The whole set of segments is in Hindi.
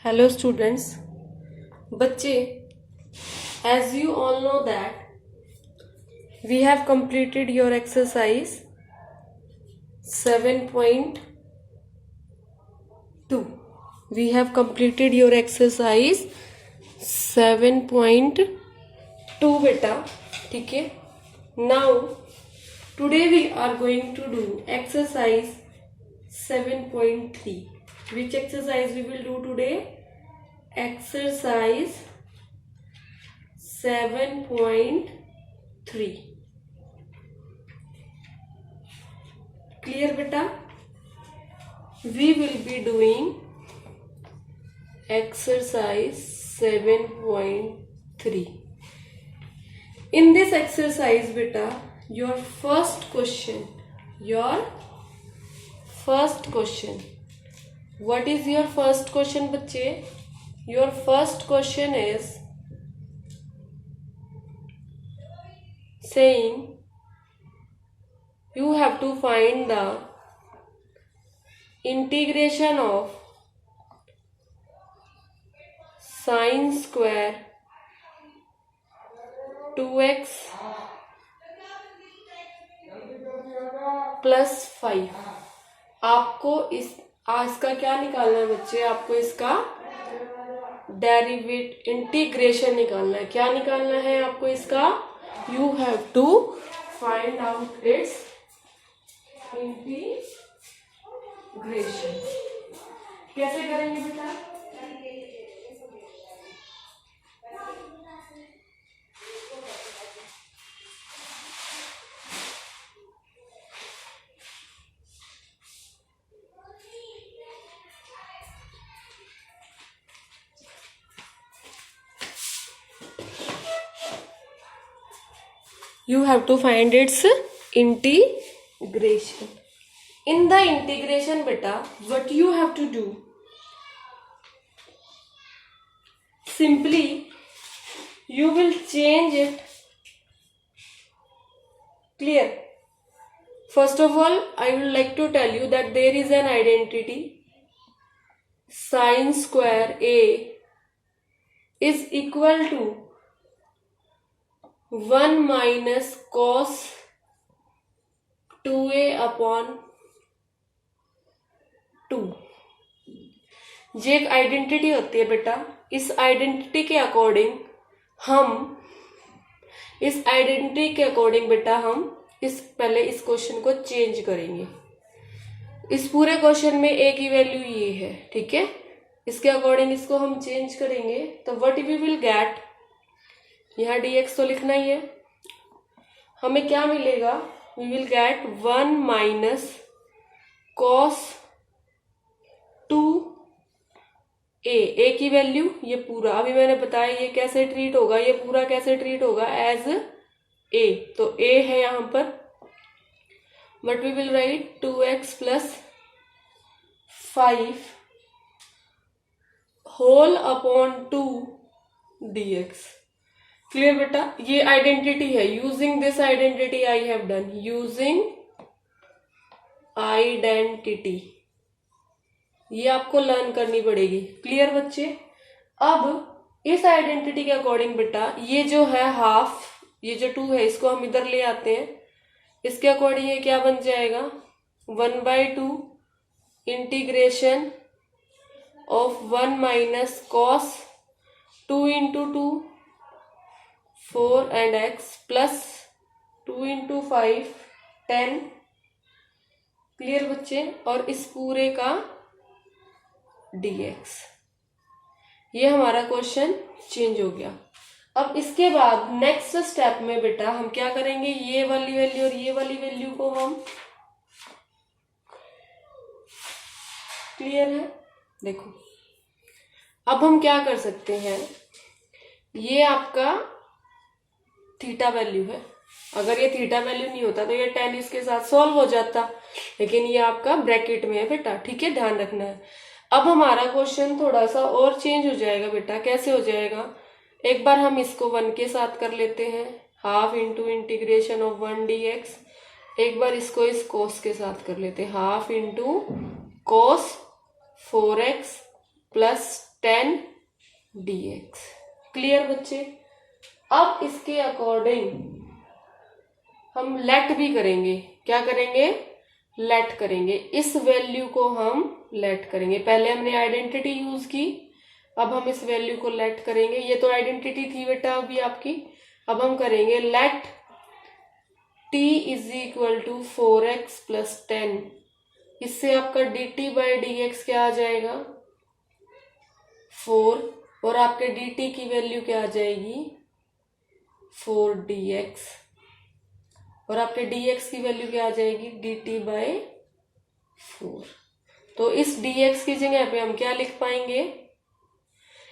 Hello students, बच्चे, as you all know that we have completed your exercise 7.2. We have completed your exercise 7.2 बेटा, ठीक है. Now today we are going to do exercise 7.3. Which exercise we will do today? Exercise 7.3. Clear beta? We will be doing exercise 7.3. In this exercise beta, your first question. What is your first question बच्चे? Your first question is saying you have to find the integration of sin square 2x plus 5. आपको इसका क्या निकालना है बच्चे? आपको इसका डेरिवेटिव इंटीग्रेशन निकालना है. क्या निकालना है आपको इसका? You have to find out its integration. कैसे करेंगे बेटा? You have to find its integration. In the integration beta, what you have to do? Simply you will change it. Clear? First of all, I would like to tell you that there is an identity. Sin square a is equal to 1 minus cos 2a upon 2. ये एक आइडेंटिटी होती है बेटा. इस आइडेंटिटी के अकॉर्डिंग बेटा हम पहले इस क्वेश्चन को चेंज करेंगे. इस पूरे क्वेश्चन में a की वैल्यू ये है, ठीक है. इसके अकॉर्डिंग इसको हम चेंज करेंगे तो व्हाट वी विल गेट, यहाँ dx तो लिखना ही है. हमें क्या मिलेगा? We will get 1 minus cos 2a की वैल्यू ये पूरा. अभी मैंने बताया ये कैसे ट्रीट होगा, ये पूरा कैसे ट्रीट होगा एज a. तो a है यहाँ पर, but we will write 2x plus 5 whole upon 2 dx. Clear बेटा? ये आइडेंटिटी है. Using this identity I have done. Using identity ये आपको लर्न करनी पड़ेगी. क्लियर बच्चे? अब इस आइडेंटिटी के अकॉर्डिंग बेटा ये जो है हाफ, ये जो 2 है इसको हम इधर ले आते हैं. इसके अकॉर्डिंग ये क्या बन जाएगा? 1/2 integration of 1 minus cos 2 into 2 4 and x plus 2 into 5 10. Clear बच्चे? और इस पूरे का dx. ये हमारा क्वेश्चन चेंज हो गया. अब इसके बाद नेक्स्ट स्टेप में बेटा हम क्या करेंगे? ये वाली वैल्यू और ये वाली वैल्यू को हम, क्लियर है? देखो अब हम क्या कर सकते हैं. ये आपका थीटा वैल्यू है. अगर ये थीटा वैल्यू नहीं होता तो ये 10 इसके साथ सॉल्व हो जाता, लेकिन ये आपका ब्रैकेट में है बेटा, ठीक है. ध्यान रखना है. अब हमारा क्वेश्चन थोड़ा सा और चेंज हो जाएगा बेटा. कैसे हो जाएगा? एक बार हम इसको 1 के साथ कर लेते हैं, half into integration of 1 dx. एक बार इसको इस कोस के साथ कर लेते हैं, half into cos 4x plus 10 dx। Clear बच्चे? अब इसके अकॉर्डिंग हम लेट भी करेंगे। क्या करेंगे? लेट करेंगे। इस वैल्यू को हम लेट करेंगे। पहले हमने आइडेंटिटी यूज की, अब हम इस वैल्यू को लेट करेंगे। ये तो आइडेंटिटी थी बेटा अभी आपकी। अब हम करेंगे let t is equal to 4x plus 10। इससे आपका dt बाई dx क्या आ जाएगा? 4। और आपके dt की वैल्यू क्या आ जाएगी? 4dx। और आपके dx की वैल्यू क्या आ जाएगी? dt by 4। तो इस dx की जगह पे हम क्या लिख पाएंगे?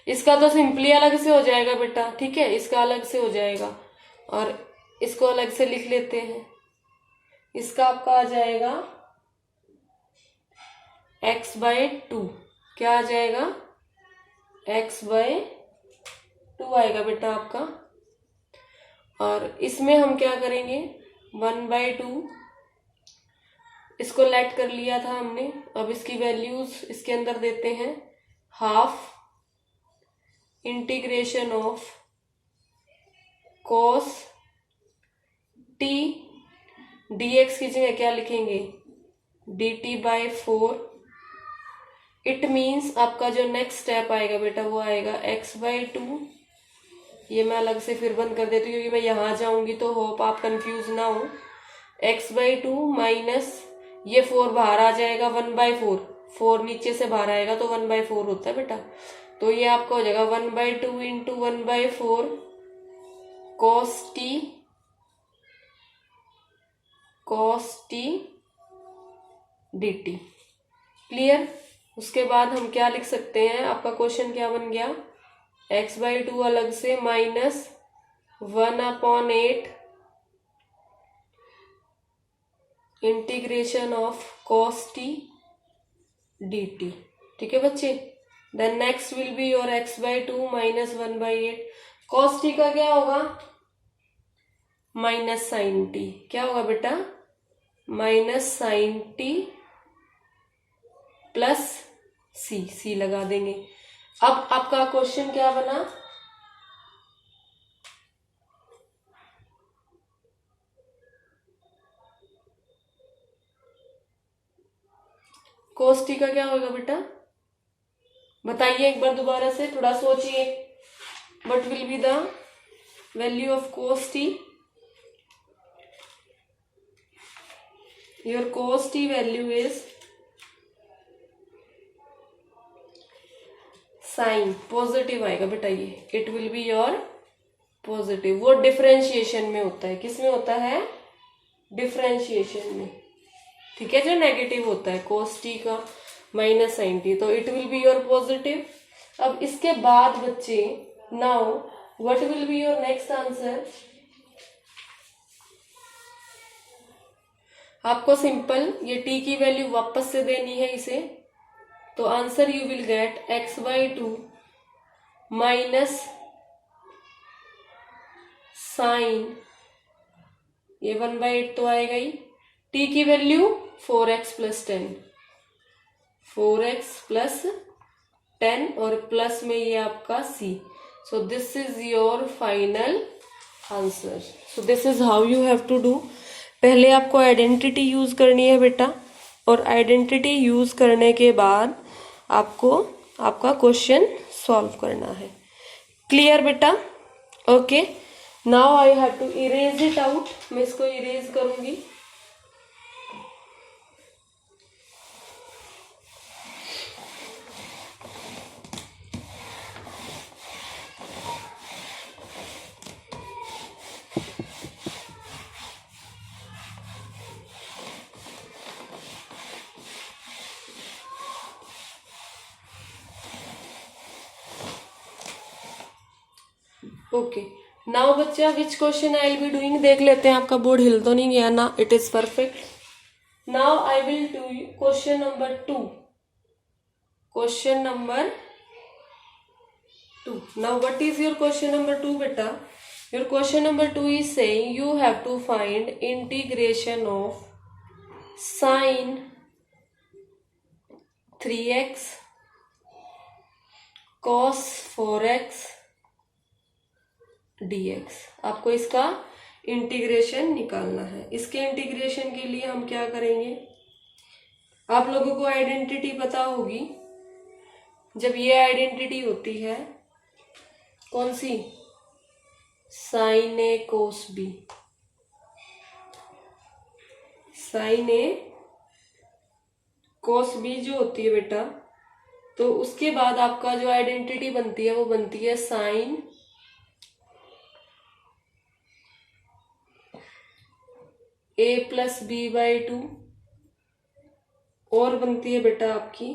इसका तो सिंपली अलग से हो जाएगा बेटा, ठीक है, इसका अलग से हो जाएगा और इसको अलग से लिख लेते हैं। इसका आपका आ जाएगा x बाय 2। क्या आ जाएगा? x बाय 2 आएगा बेटा आपका। और इसमें हम क्या करेंगे? 1/2, इसको लेट कर लिया था हमने। अब इसकी वैल्यूज इसके अंदर देते हैं। Half integration of cos t dx की जगह क्या लिखेंगे? dt bye 4। इट मीन्स आपका जो नेक्स्ट स्टेप आएगा बेटा वो आएगा x बाई 2। ये मैं अलग से फिर बंद कर देती हूँ क्योंकि मैं यहाँ जाऊंगी तो होप आप कंफ्यूज ना हो। x बाई 2 माइनस ये 4 बाहर आ जाएगा 1/4। 4 नीचे से बाहर आएगा तो 1/4 होता है बेटा। तो ये आपका हो जाएगा 1/2 into 1/4 cos t dt। Clear? उसके बाद हम क्या लिख सकते हैं? आपका क्वेश्चन क्या बन गया? x बाई 2 अलग से minus 1/8 integration of cos t dt। ठीक है बच्चे? Then next will be your x by 2 minus 1/8। cos t का क्या होगा? Minus sine t। क्या होगा बेटा? Minus sine t plus C लगा देंगे। अब आपका क्वेश्चन क्या बना? cos t का क्या होगा बेटा? बताइए एक बार दोबारा से, थोड़ा सोचिए। What will be the value of cos t? Your cos t value is sine positive आएगा बेटा। ये it will be your positive. वो डिफरेंशिएशन में होता है। किस में होता है? डिफरेंशिएशन में। ठीक है, जो नेगेटिव होता है cos t का माइनस साइन t, तो it will be your positive. अब इसके बाद बच्चे now what will be your next answer? आपको सिंपल ये t की वैल्यू वापस से देनी है इसे। तो answer you will get x by 2 minus sine, ये 1/8 तो आएगा ही। t की वैल्यू 4x प्लस 10, 4x प्लस 10 और प्लस में ये आपका c। So this is your final answer. So this is how you have to do. पहले आपको आइडेंटिटी यूज करनी है बेटा, और आइडेंटिटी यूज करने के बाद आपको आपका क्वेश्चन सॉल्व करना है। क्लियर बेटा? Okay, now I have to erase it out. मैं इसको इरेज करूंगी। ओके, नाउ बच्चा which question I will be doing देख लेते हैं। आपका बोर्ड हिल तो नहीं गया ना? It is perfect. Now I will do question number 2। Question number 2। Now what is your question number 2 बेटा? Your question number 2 is saying you have to find integration of sin 3x cos 4x dx। आपको इसका इंटीग्रेशन निकालना है। इसके इंटीग्रेशन के लिए हम क्या करेंगे, आप लोगों को आइडेंटिटी पता होगी। जब ये आइडेंटिटी होती है कौन सी, sign A cos B, sign A cos B जो होती है बेटा, तो उसके बाद आपका जो आइडेंटिटी बनती है वो बनती है sine A plus B by 2, और बनती है बेटा आपकी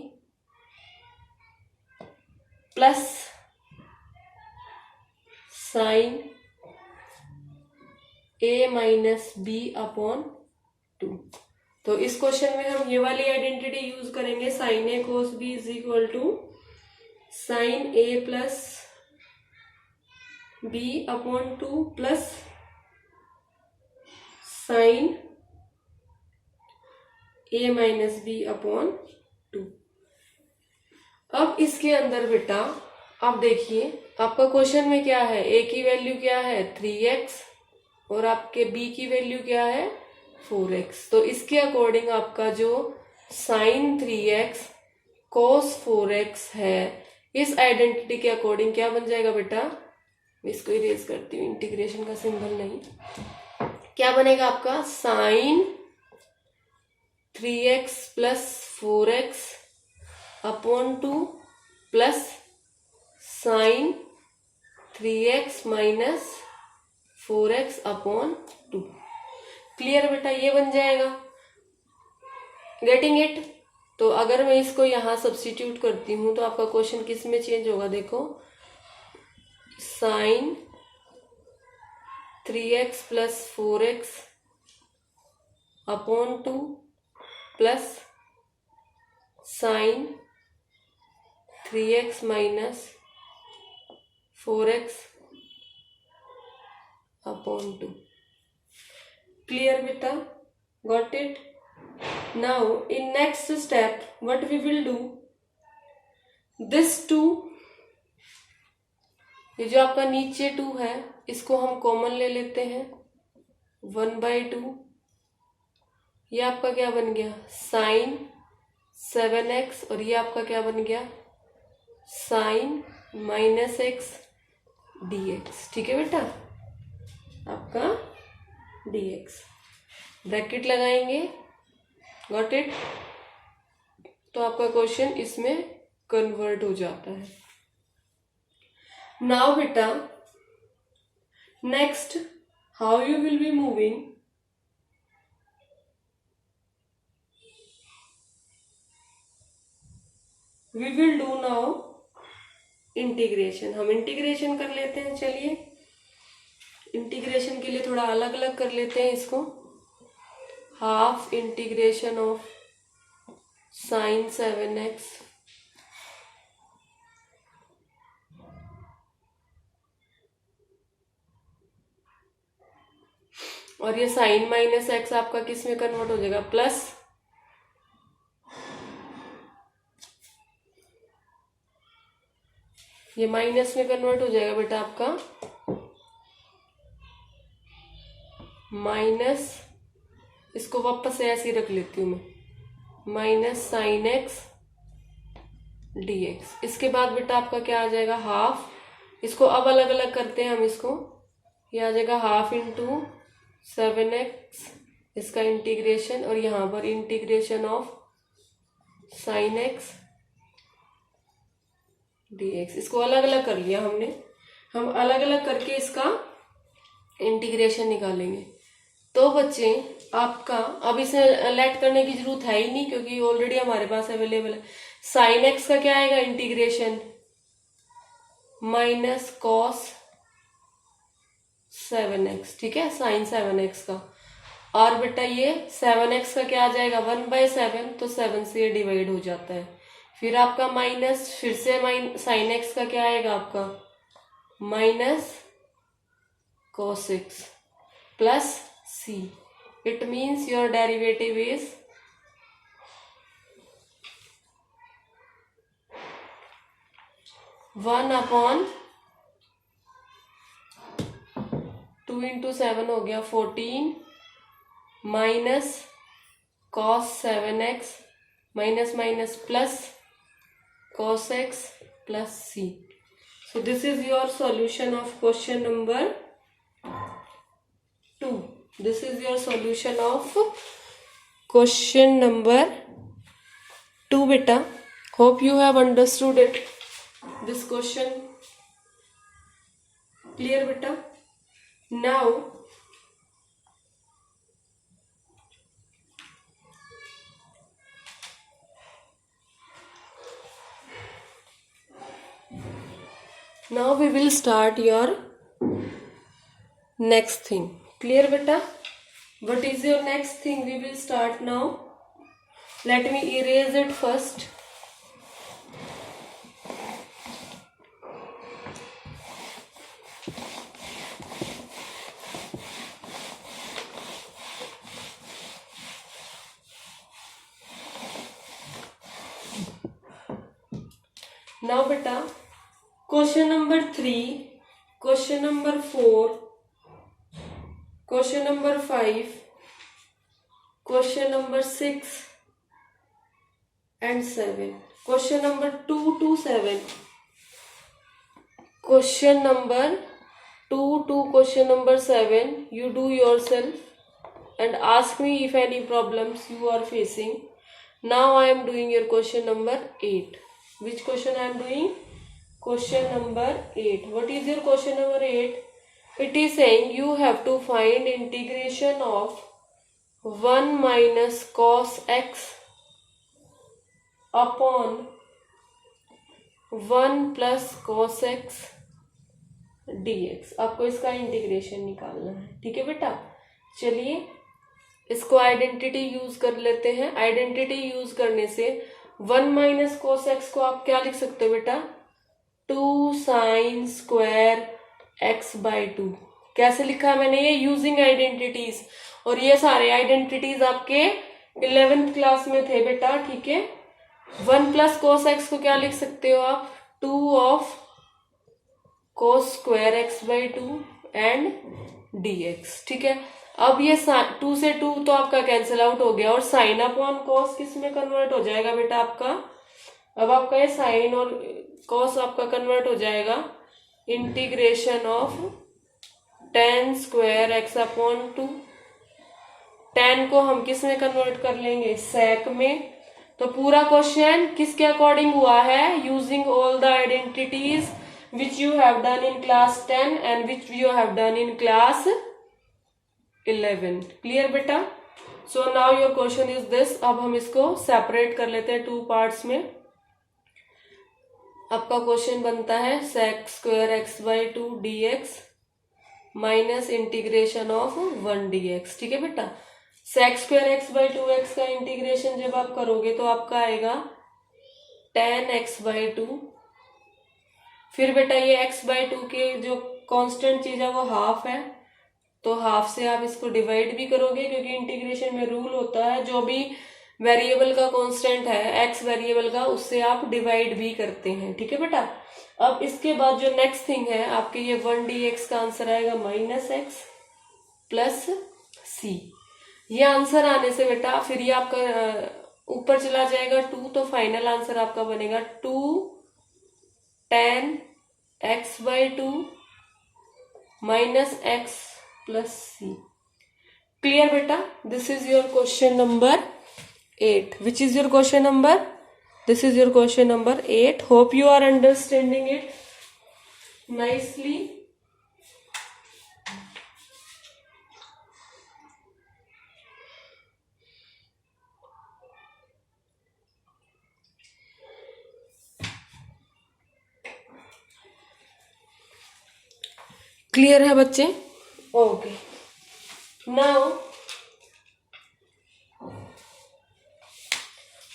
plus sine A minus B upon 2। तो इस क्वेश्चन में हम ये वाली आइडेंटिटी यूज करेंगे, sine A cos B is equal to sine A plus B upon 2 plus sine A minus B upon 2। अब इसके अंदर बेटा आप देखिए आपका क्वेश्चन में क्या है, ए की वैल्यू क्या है 3x और आपके बी की वैल्यू क्या है 4x। तो इसके अकॉर्डिंग आपका जो साइन 3x cos 4x है, इस आइडेंटिटी के अकॉर्डिंग क्या बन जाएगा बेटा, मैं इसको इरेज करती हूँ, इंटीग्रेशन का सिंबल नहीं, क्या बनेगा आपका sine 3x plus 4x upon 2 plus sine 3x minus 4x upon 2। Clear बेटा, ये बन जाएगा, गेटिंग इट। तो अगर मैं इसको यहां सब्स्टिट्यूट करती हूं तो आपका क्वेश्चन किस में चेंज होगा, देखो sine 3x plus 4x upon 2 plus sine 3x minus 4x upon 2। Clear बेटा, got it. Now in next step what we will do, this 2, ये जो आपका नीचे 2 है इसको हम कॉमन ले लेते हैं, 1/2। ये आपका क्या बन गया साइन 7x और ये आपका क्या बन गया साइन माइनस x dx। ठीक है बेटा, आपका dx, ब्रैकेट लगाएंगे, गॉट इट। तो आपका क्वेश्चन इसमें कन्वर्ट हो जाता है। नाउ बेटा next how you will be moving, we will do now integration. हम इंटीग्रेशन कर लेते हैं, चलिए इंटीग्रेशन के लिए थोड़ा अलग अलग कर लेते हैं इसको। Half integration of sine 7x और ये साइन माइनस एक्स आपका किस में कन्वर्ट हो जाएगा, प्लस ये माइनस में कन्वर्ट हो जाएगा बेटा आपका माइनस, इसको वापस से ऐसे ही रख लेती हूं मैं, माइनस साइन एक्स dx। इसके बाद बेटा आपका क्या आ जाएगा हाफ, इसको अब अलग अलग करते हैं हम इसको, ये आ जाएगा हाफ इंटू 7x, इसका इंटीग्रेशन, और यहाँ पर integration of sine x dx। इसको अलग अलग कर लिया हमने, हम अलग अलग करके इसका इंटीग्रेशन निकालेंगे। तो बच्चे आपका अब इसे लेट करने की जरूरत है ही नहीं क्योंकि ऑलरेडी हमारे पास अवेलेबल है। साइन एक्स का क्या आएगा इंटीग्रेशन, माइनस कॉस 7x, ठीक है, साइन 7x का, और बेटा ये 7x का क्या आ जाएगा 1/7, तो 7 से ये डिवाइड हो जाता है। फिर आपका माइनस, फिर से साइन एक्स का क्या आएगा आपका minus cos x plus c। It means your derivative is 1/2 × 7 हो गया 14 minus cos 7x minus minus plus cos x plus c. So this is your solution of question number 2. This is your solution of question number 2 beta. Hope you have understood it. This question clear beta. Now we will start your next thing. Clear beta? What is your next thing? We will start now. Let me erase it first. Now beta, question number 3, question number 4, question number 5, question number 6 and 7. Question number 2 to 7. Question number 2 to question number 7 you do yourself and ask me if any problems you are facing. Now I am doing your question number 8. Which question I am doing? Question number 8. What is your question number 8? It is saying you have to find integration of 1 minus cos x upon 1 plus cos x dx. आपको इसका इंटीग्रेशन निकालना है. ठीक है बेटा, चलिए इसको आइडेंटिटी यूज कर लेते हैं. आइडेंटिटी यूज करने से 1 माइनस कोस एक्स को आप क्या लिख सकते हो बेटा? 2 साइन स्क्वायर एक्स बाई 2. कैसे लिखा मैंने? ये यूजिंग आइडेंटिटीज. और ये सारे आइडेंटिटीज आपके 11th क्लास में थे बेटा. ठीक है, 1 प्लस कोस एक्स को क्या लिख सकते हो आप? 2 of cos square x by 2 and dx. ठीक है, अब ये 2 से 2 तो आपका कैंसिल आउट हो गया और साइन अपॉन कॉस किस में कन्वर्ट हो जाएगा बेटा आपका? अब आपका ये साइन और कॉस आपका कन्वर्ट हो जाएगा integration of tan square x upon 2. tan को हम किस में कन्वर्ट कर लेंगे? sec में. तो पूरा क्वेश्चन किसके अकॉर्डिंग हुआ है? Using all the identities which you have done in class 10 and which you have done in class 11. Clear बेटा? So now your question is this. अब हम इसको सेपरेट कर लेते हैं 2 पार्ट्स में. आपका क्वेश्चन बनता है sec square x by 2 dx minus integration of 1 dx. ठीक है बेटा, sec square x by 2x का इंटीग्रेशन जब आप करोगे तो आपका आएगा tan x बाई 2. फिर बेटा ये x बाई 2 के जो कांस्टेंट चीज है वो हाफ है, तो हाफ से आप इसको डिवाइड भी करोगे क्योंकि इंटीग्रेशन में रूल होता है जो भी वेरिएबल का कांस्टेंट है x वेरिएबल का उससे आप डिवाइड भी करते हैं. ठीक है बेटा, अब इसके बाद जो नेक्स्ट थिंग है आपके ये 1 dx का आंसर आएगा माइनस एक्स प्लस सी. ये आंसर आने से बेटा फिर ये आपका ऊपर चला जाएगा 2, तो फाइनल आंसर आपका बनेगा 2 tan x by 2 minus x plus c. Clear बेटा? This is your question number 8. Which is your question number? This is your question number 8. Hope you are understanding it nicely. Clear है बच्चे? Okay, now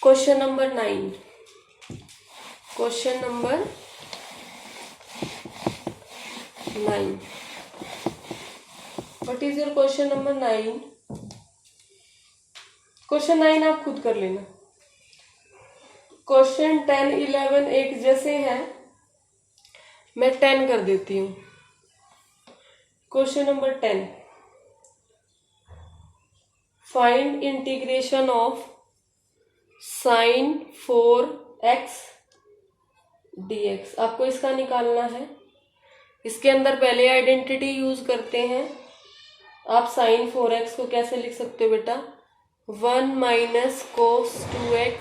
question number 9. Question number 9. What is your question number 9? Question 9 आप खुद कर लेना. क्वेश्चन 10, 11 एक जैसे हैं मैं 10 कर देती हूँ। Question number 10, find integration of sine 4x dx। आपको इसका निकालना है। इसके अंदर पहले आइडेंटिटी यूज करते हैं। आप साइन 4x को कैसे लिख सकते हो बेटा, 1 minus cos 2x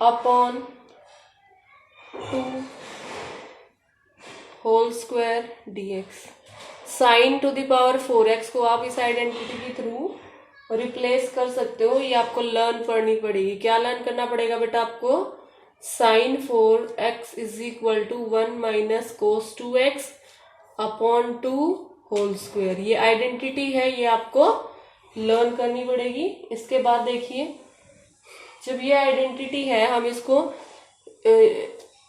upon 2 whole square dx। Sine to the power 4x को आप इस आइडेंटिटी के थ्रू रिप्लेस कर सकते हो। ये आपको लर्न करनी पड़ेगी। क्या लर्न करना पड़ेगा बेटा आपको, sine 4x is equal to 1 minus cos 2x upon 2 whole square. ये आइडेंटिटी है, ये आपको लर्न करनी पड़ेगी। इसके बाद देखिए, जब ये आइडेंटिटी है, हम इसको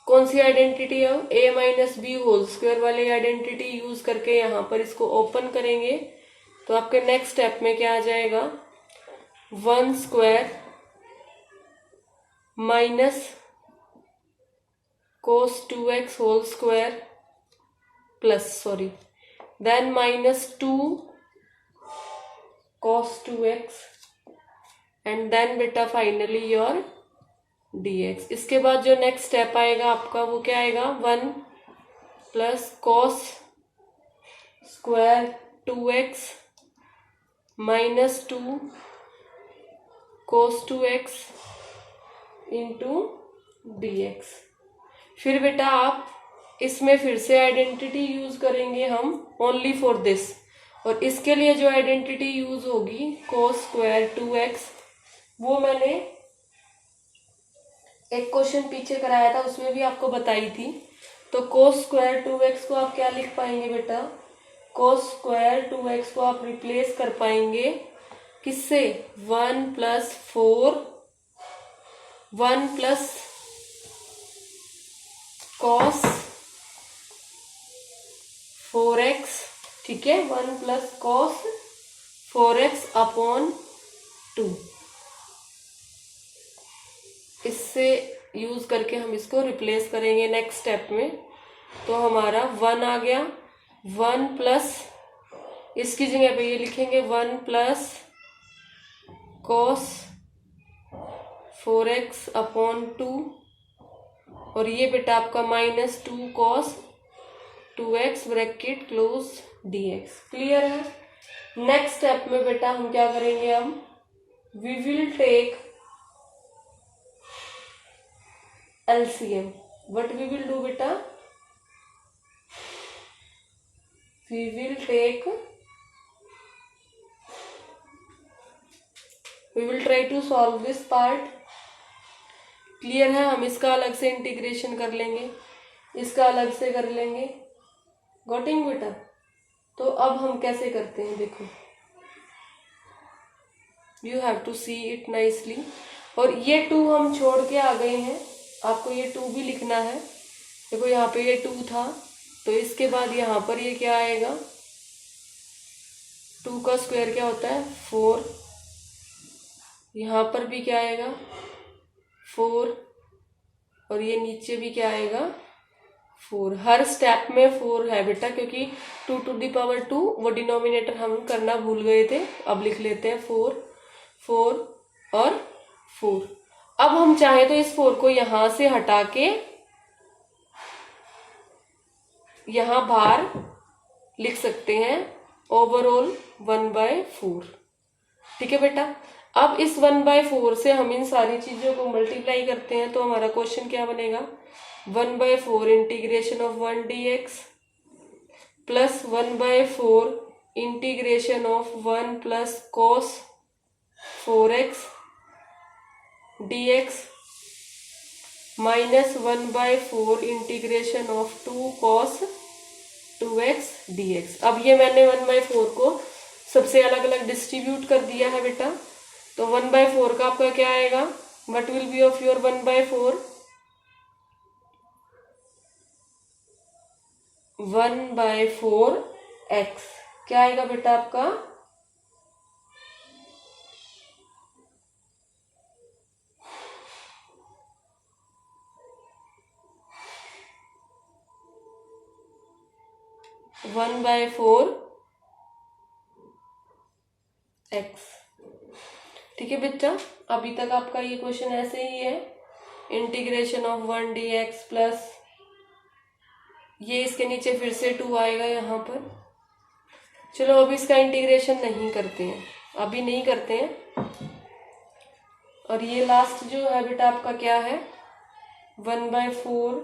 कौन सी आइडेंटिटी है, a minus B whole square वाली आइडेंटिटी यूज करके यहाँ पर इसको ओपन करेंगे तो आपके नेक्स्ट स्टेप में क्या आ जाएगा, 1 square minus cos 2x whole square plus then minus 2 cos 2x and then बेटा फाइनली योर dx। इसके बाद जो नेक्स्ट स्टेप आएगा आपका, वो क्या आएगा, 1 plus cos square 2x minus 2 cos 2x into dx। फिर बेटा आप इसमें फिर से आइडेंटिटी यूज करेंगे हम ओनली फॉर दिस, और इसके लिए जो आइडेंटिटी यूज होगी cos स्क्वायर 2x, वो मैंने एक क्वेश्चन पीछे कराया था, उसमें भी आपको बताई थी। तो cos स्क्वायर 2x को आप क्या लिख पाएंगे बेटा, cos स्क्वायर 2x को आप रिप्लेस कर पाएंगे किससे, 1 प्लस 1 प्लस cos 4x, ठीक है, 1 प्लस cos 4x अपॉन 2। इससे यूज करके हम इसको रिप्लेस करेंगे नेक्स्ट स्टेप में। तो हमारा 1 आ गया, 1 प्लस, इसकी जगह पे ये लिखेंगे 1 प्लस cos 4x अपॉन 2, और ये बेटा आपका minus 2 cos 2x bracket close dx। Clear है। नेक्स्ट स्टेप में बेटा हम क्या करेंगे, हम we will take LCM। What we will do beta, we will try to solve this part। Clear है। हम इसका अलग से इंटीग्रेशन कर लेंगे, इसका अलग से कर लेंगे। गॉटिंग बेटा। तो अब हम कैसे करते हैं, देखो, you have to see it nicely. और ये 2 हम छोड़ के आ गए हैं, आपको ये 2 भी लिखना है। देखो यहाँ पे ये 2 था, तो इसके बाद यहाँ पर ये क्या आएगा, 2 का स्क्वायर क्या होता है, 4। यहाँ पर भी क्या आएगा, 4, और ये नीचे भी क्या आएगा, 4। हर स्टेप में 4 है बेटा, क्योंकि 2 टू द पावर 2 वो डिनोमिनेटर हम करना भूल गए थे। अब लिख लेते हैं 4, 4 और 4। अब हम चाहें तो इस 4 को यहां से हटा के यहां बाहर लिख सकते हैं, ओवरऑल 1/4। ठीक है बेटा। अब इस 1/4 से हम इन सारी चीजों को मल्टीप्लाई करते हैं, तो हमारा क्वेश्चन क्या बनेगा, 1/4 integration of 1 dx plus 1/4 integration of 1 plus cos 4x dx minus 1/4 integration of 2 cos 2x dx। अब ये मैंने 1/4 को सबसे अलग अलग डिस्ट्रीब्यूट कर दिया है बेटा। तो 1/4 का आपका क्या आएगा, what will B of your 1/4, 1/4x क्या आएगा बेटा आपका, 1/4 x। ठीक है बेटा, अभी तक आपका ये क्वेश्चन ऐसे ही है। इंटीग्रेशन ऑफ 1 dx प्लस ये इसके नीचे फिर से 2 आएगा यहाँ पर। चलो अभी इसका इंटीग्रेशन नहीं करते हैं, अभी नहीं करते हैं। और ये लास्ट जो है बेटा आपका क्या है, 1/4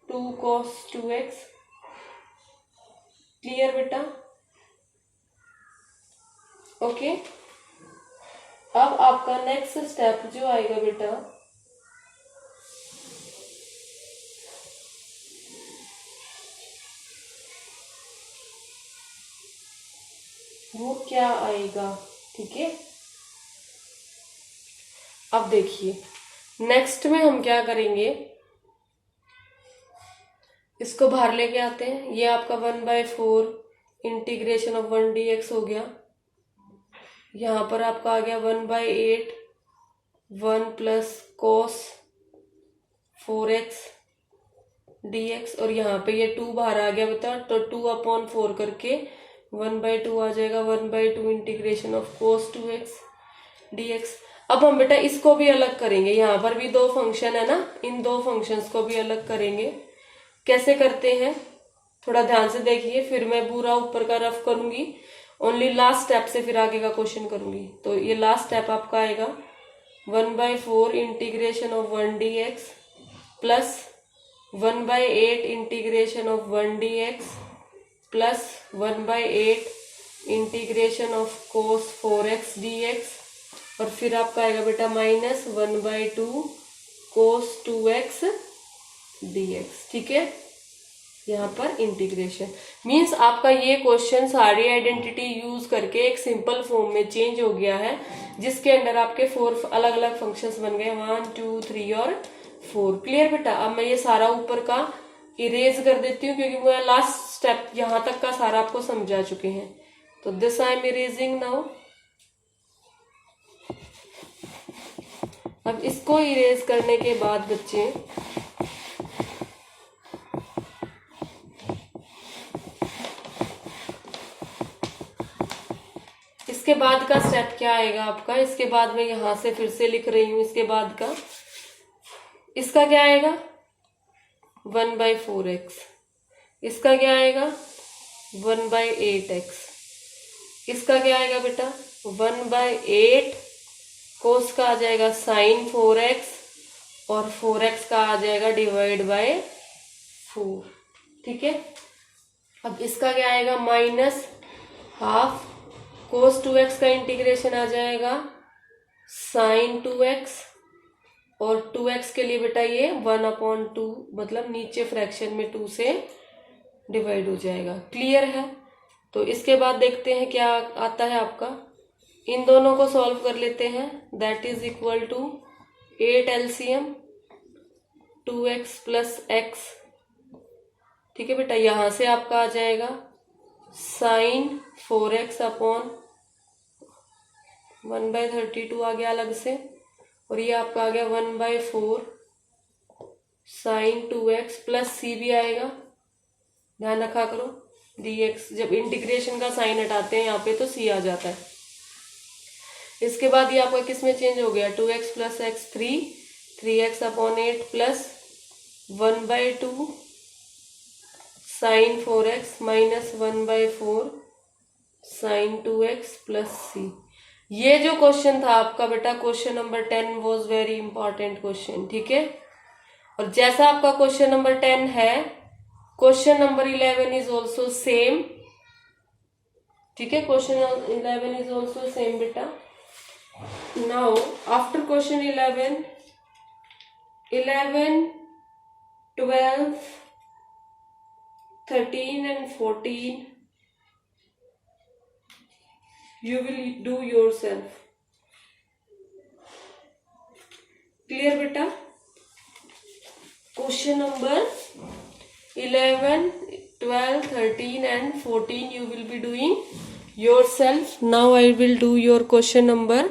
2 cos 2x। क्लियर बेटा? ओके। अब आपका नेक्स्ट स्टेप जो आएगा बेटा, वो क्या आएगा? ठीक है, अब देखिए नेक्स्ट में हम क्या करेंगे, इसको बाहर लेके आते हैं। ये आपका 1/4 इंटीग्रेशन ऑफ 1 dx हो गया। यहाँ पर आपका आ गया 1/8 1 प्लस cos 4x dx। और यहाँ पे ये 2 बाहर आ गया बता, तो 2/4 करके 1/2 आ जाएगा। 1/2 integration of cos 2x dx। अब हम बेटा इसको भी अलग करेंगे, यहाँ पर भी दो फंक्शन है ना, इन दो फंक्शंस को भी अलग करेंगे। कैसे करते हैं थोड़ा ध्यान से देखिए, फिर मैं पूरा ऊपर का रफ करूंगी, ओनली लास्ट स्टेप से फिर आगे का क्वेश्चन करूंगी। तो ये लास्ट स्टेप आपका आएगा 1/4 integration of 1 dx plus 1/8 integration of 1 dx plus 1/8 integration of cos 4x dx। और फिर आपका आएगा बेटा माइनस 1/2 cos 2x dx। ठीक है, यहाँ पर इंटीग्रेशन मीन्स आपका ये क्वेश्चन सारी आइडेंटिटी यूज करके एक सिंपल फॉर्म में चेंज हो गया है, जिसके अंदर आपके 4 अलग अलग फंक्शंस बन गए, 1 2 3 और 4। क्लियर बेटा? अब मैं ये सारा ऊपर का इरेज कर देती हूँ, क्योंकि मैं लास्ट स्टेप यहाँ तक का सारा आपको समझा चुके हैं। तो this I am erasing now. अब इसको इरेज करने के बाद बच्चे इसके बाद का स्टेप क्या आएगा आपका, इसके बाद मैं यहां से फिर से लिख रही हूं, इसके बाद का इसका क्या आएगा 1/4x, इसका क्या आएगा 1/8x, इसका क्या आएगा बेटा 1/8 cos का आ जाएगा sin 4x और 4x का आ जाएगा डिवाइड बाय 4। ठीक है, अब इसका क्या आएगा माइनस हाफ cos 2x का इंटीग्रेशन आ जाएगा sin 2x और 2x के लिए बेटा ये 1/2 मतलब नीचे फ्रैक्शन में 2 से डिवाइड हो जाएगा। क्लियर है? तो इसके बाद देखते हैं क्या आता है आपका, इन दोनों को सॉल्व कर लेते हैं। That is equal to 8 LCM 2x plus x। ठीक है बेटा, यहां से आपका आ जाएगा साइन 4x अपॉन 1/32 आ गया अलग से, और ये आपका आ गया 1/4 साइन 2x प्लस c भी आएगा, ध्यान रखा करो dx, जब इंटीग्रेशन का साइन हटाते हैं यहाँ पे तो c आ जाता है। इसके बाद ये आपका किस में चेंज हो गया 2x plus x 3x upon 8 plus 1/2 sine 4x minus 1/4 sine 2x plus c। ये जो क्वेश्चन था आपका बेटा question number 10 was very important question. ठीक है, और जैसा आपका क्वेश्चन नंबर 10 है, question number 11 is also same. ठीक है, क्वेश्चन 11 इज ऑल्सो सेम बेटा। Now after question 11, 12, 13 and 14 you will do yourself. Clear beta? Question number 11, 12, 13 and 14 you will be doing yourself. Now I will do your question number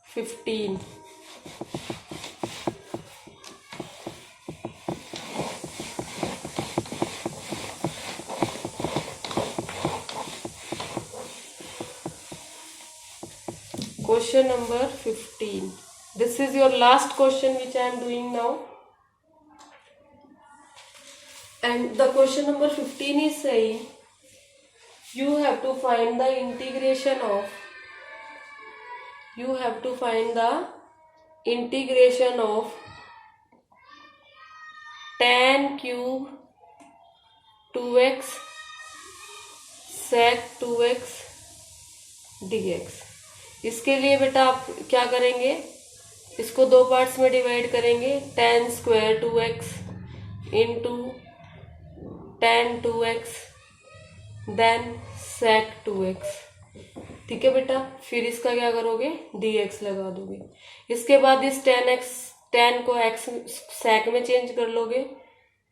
15. Question number 15. This is your last question which I am doing now. And the question number 15 is saying you have to find the integration of tan cube 2x sec 2x dx। इसके लिए बेटा आप क्या करेंगे, इसको दो पार्ट्स में डिवाइड करेंगे, tan square 2x into tan 2x then sec 2x। ठीक है बेटा, फिर इसका क्या करोगे, dx लगा दोगे। इसके बाद इस tan को x sec में चेंज कर लोगे,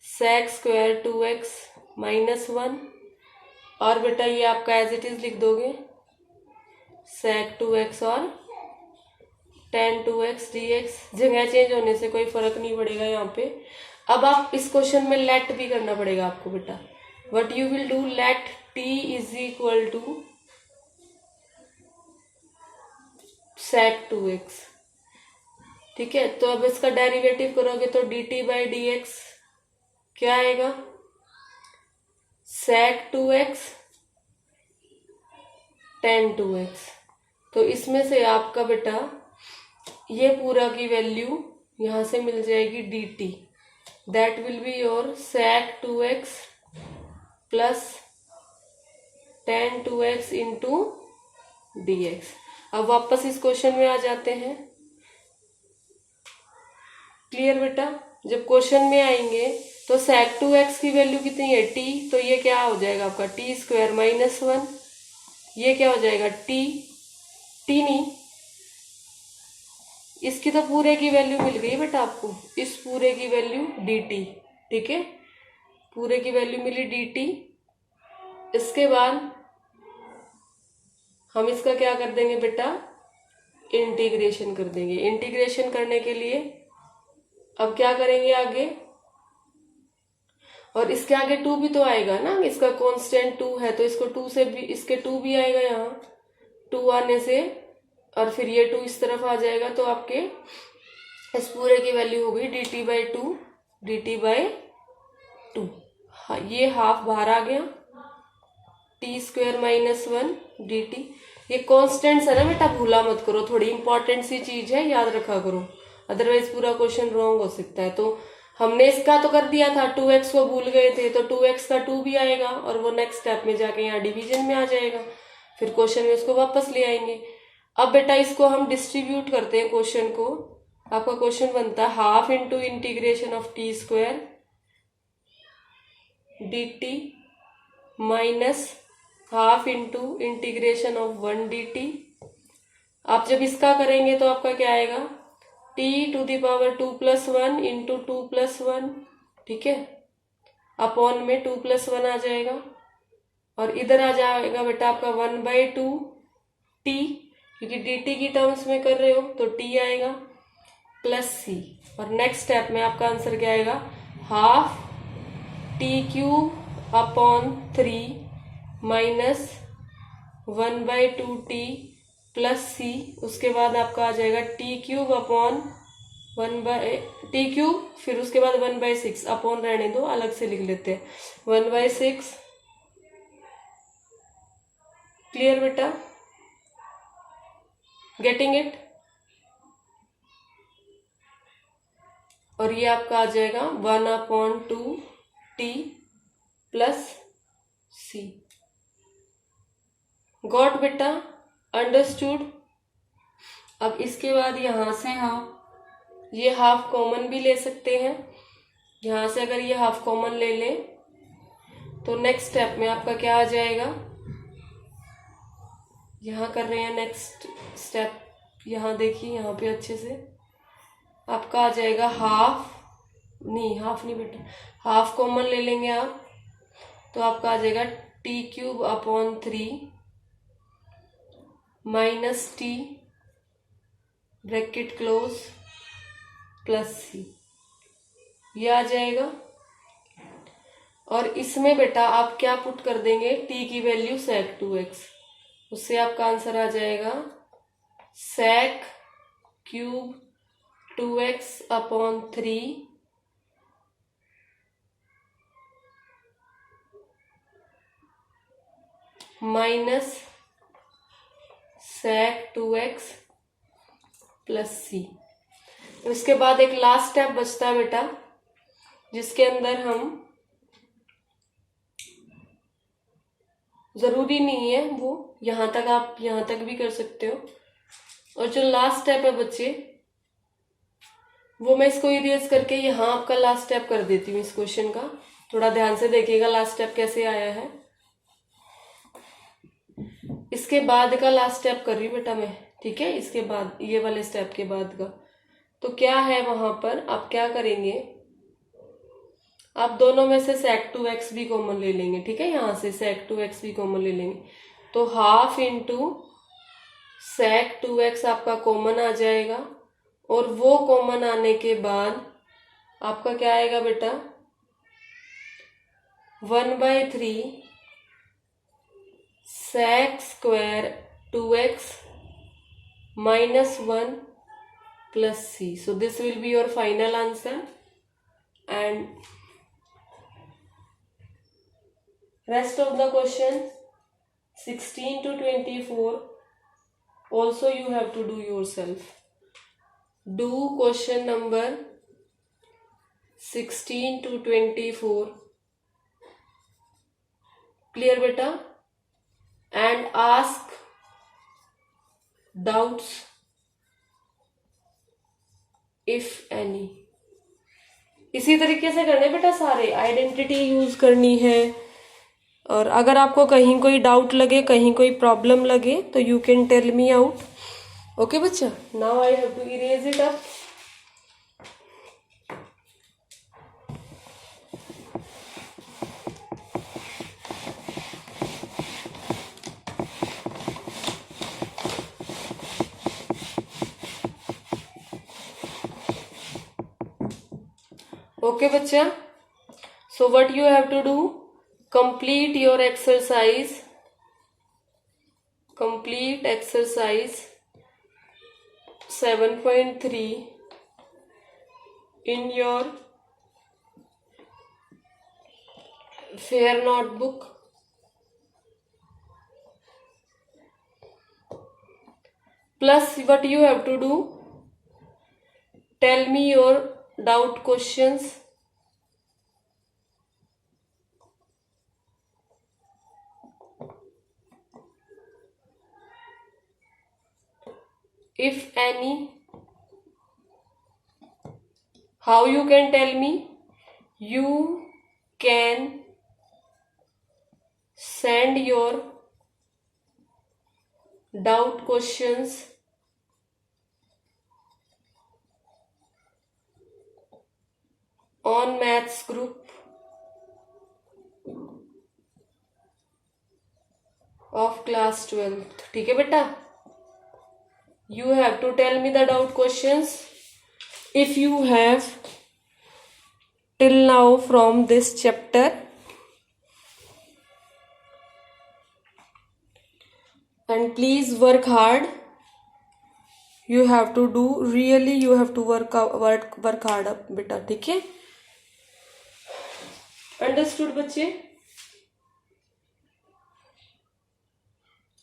sec स्क्वायर 2x माइनस 1, और बेटा ये आपका एज इट इज लिख दोगे sec 2x और tan 2x dx। जगह चेंज होने से कोई फर्क नहीं पड़ेगा यहाँ पे। अब आप इस क्वेश्चन में लेट भी करना पड़ेगा आपको बेटा। What you will do, let t is equal to sec 2x। ठीक है, तो अब इसका डेरिवेटिव करोगे तो dt बाई dx क्या आएगा, sec 2x tan 2x। तो इसमें से आपका बेटा ये पूरा की वैल्यू यहां से मिल जाएगी dt, that will be your sec 2x plus tan 2x into dx। अब वापस इस क्वेश्चन में आ जाते हैं। क्लियर बेटा, जब क्वेश्चन में आएंगे तो sec 2x की वैल्यू कितनी है t, तो ये क्या हो जाएगा आपका t स्क्वायर माइनस 1, ये क्या हो जाएगा t नहीं, इसकी तो पूरे की वैल्यू मिल गई बेटा आपको, इस पूरे की वैल्यू dt। ठीक है, पूरे की वैल्यू मिली dt। इसके बाद हम इसका क्या कर देंगे बेटा, इंटीग्रेशन कर देंगे। इंटीग्रेशन करने के लिए अब क्या करेंगे आगे, और इसके आगे 2 भी तो आएगा ना, इसका कांस्टेंट 2 है तो इसको 2 से भी, इसके 2 भी आएगा यहाँ, 2 आने से, और फिर ये 2 इस तरफ आ जाएगा, तो आपके इस पूरे की वैल्यू होगी dt बाई 2, dt बाई 2। हाँ, ये हाफ बाहर आ गया, t स्क्वायर माइनस 1 dt। ये कॉन्स्टेंट्स है ना बेटा, भूला मत करो, थोड़ी इंपॉर्टेंट सी चीज है, याद रखा करो, अदरवाइज पूरा क्वेश्चन रॉन्ग हो सकता है। तो हमने इसका तो कर दिया था, 2x को भूल गए थे, तो 2x का 2 भी आएगा और वो नेक्स्ट स्टेप में जाके यहाँ डिवीजन में आ जाएगा, फिर क्वेश्चन में उसको वापस ले आएंगे। अब बेटा इसको हम डिस्ट्रीब्यूट करते हैं क्वेश्चन को। आपका क्वेश्चन बनता है half into integration of T square dt minus half into integration of 1 dt। आप जब इसका करेंगे तो आपका क्या आएगा, t to the power 2 plus 1 into 2 plus 1। ठीक है, अपॉन में 2 प्लस 1 आ जाएगा, और इधर आ जाएगा बेटा आपका 1 बाई 2 t, क्योंकि dt की टर्म्स में कर रहे हो तो t आएगा, प्लस c, और नेक्स्ट स्टेप में आपका आंसर क्या आएगा, half t cube upon 3 minus 1 by 2t plus c। उसके बाद आपका आ जाएगा t cube upon 1 by T cube, फिर उसके बाद 1 बाई 6, अपॉन रहने दो, अलग से लिख लेते हैं, 1 बाई 6। क्लियर बेटा, गेटिंग इट। और ये आपका आ जाएगा 1 अपॉन 2 टी प्लस सी। गॉट बेटा, अंडरस्टूड। अब इसके बाद यहां से हम ये हाफ कॉमन भी ले सकते हैं, यहां से अगर ये हाफ कॉमन ले लें तो नेक्स्ट स्टेप में आपका क्या आ जाएगा, यहां कर रहे हैं नेक्स्ट स्टेप, यहां देखिए यहाँ पे अच्छे से, आपका आ जाएगा हाफ नहीं बेटा, हाफ कॉमन ले लेंगे आप, तो आपका आ जाएगा T cube upon 3 minus T bracket close plus C, ये आ जाएगा। और इसमें बेटा आप क्या पुट कर देंगे, t की वैल्यू sec 2x, उससे आपका आंसर आ जाएगा sec cube 2x upon 3 minus sec 2x plus c। इसके बाद एक लास्ट स्टेप बचता है बेटा, जिसके अंदर हम, जरूरी नहीं है वो यहां तक, आप यहां तक भी कर सकते हो। और जो लास्ट स्टेप है बच्चे, वो मैं इसको इरेज करके यहाँ आपका लास्ट स्टेप कर देती हूँ इस क्वेश्चन का। थोड़ा ध्यान से देखिएगा लास्ट स्टेप कैसे आया है। इसके बाद का लास्ट स्टेप कर रही हूँ बेटा मैं, ठीक है, इसके बाद ये वाले स्टेप के बाद का। तो क्या है वहां पर, आप क्या करेंगे, आप दोनों में से sec 2x भी कॉमन ले लेंगे, ठीक है, यहां से sec 2x भी कॉमन ले लेंगे। तो हाफ इंटू sec 2x आपका कॉमन आ जाएगा, और वो कॉमन आने के बाद आपका क्या आएगा बेटा, 1/3 sec square 2x minus 1 plus c. So this will be your final answer, and rest of the questions 16 to 24 also you have to do yourself. Do question number 16 to 24, clear beta, and ask doubts if any. इसी तरीके से करने बेटा सारे, आइडेंटिटी यूज करनी है। और अगर आपको कहीं कोई डाउट लगे, कहीं कोई प्रॉब्लम लगे, तो you can tell me out. Okay बच्चा, now I have to erase it up. Okay बच्चा, so what you have to do, complete your exercise, complete exercise 7.3 in your fair notebook, plus what you have to do, tell me your doubt questions. If any, how you can tell me, you can send your doubt questions on maths group of class 12th, ठीक है बेटा। You have to tell me the doubt questions if you have till now from this chapter, and please work hard. You have to do, really you have to work hard up बेटा, ठीक है, अंडरस्टूड बच्चे।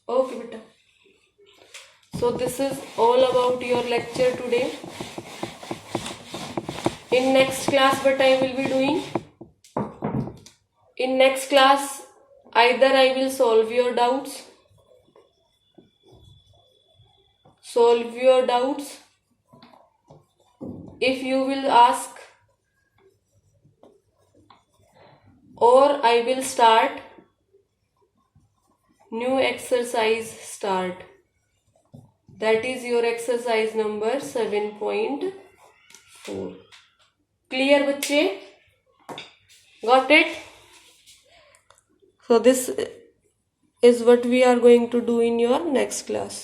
ओके बेटा, so this is all about your lecture today. In next class what I will be doing, in next class either I will solve your doubts, if you will ask, or I will start new exercise start. That is your exercise number 7.4. Clear बच्चे? Got it? So this is what we are going to do in your next class.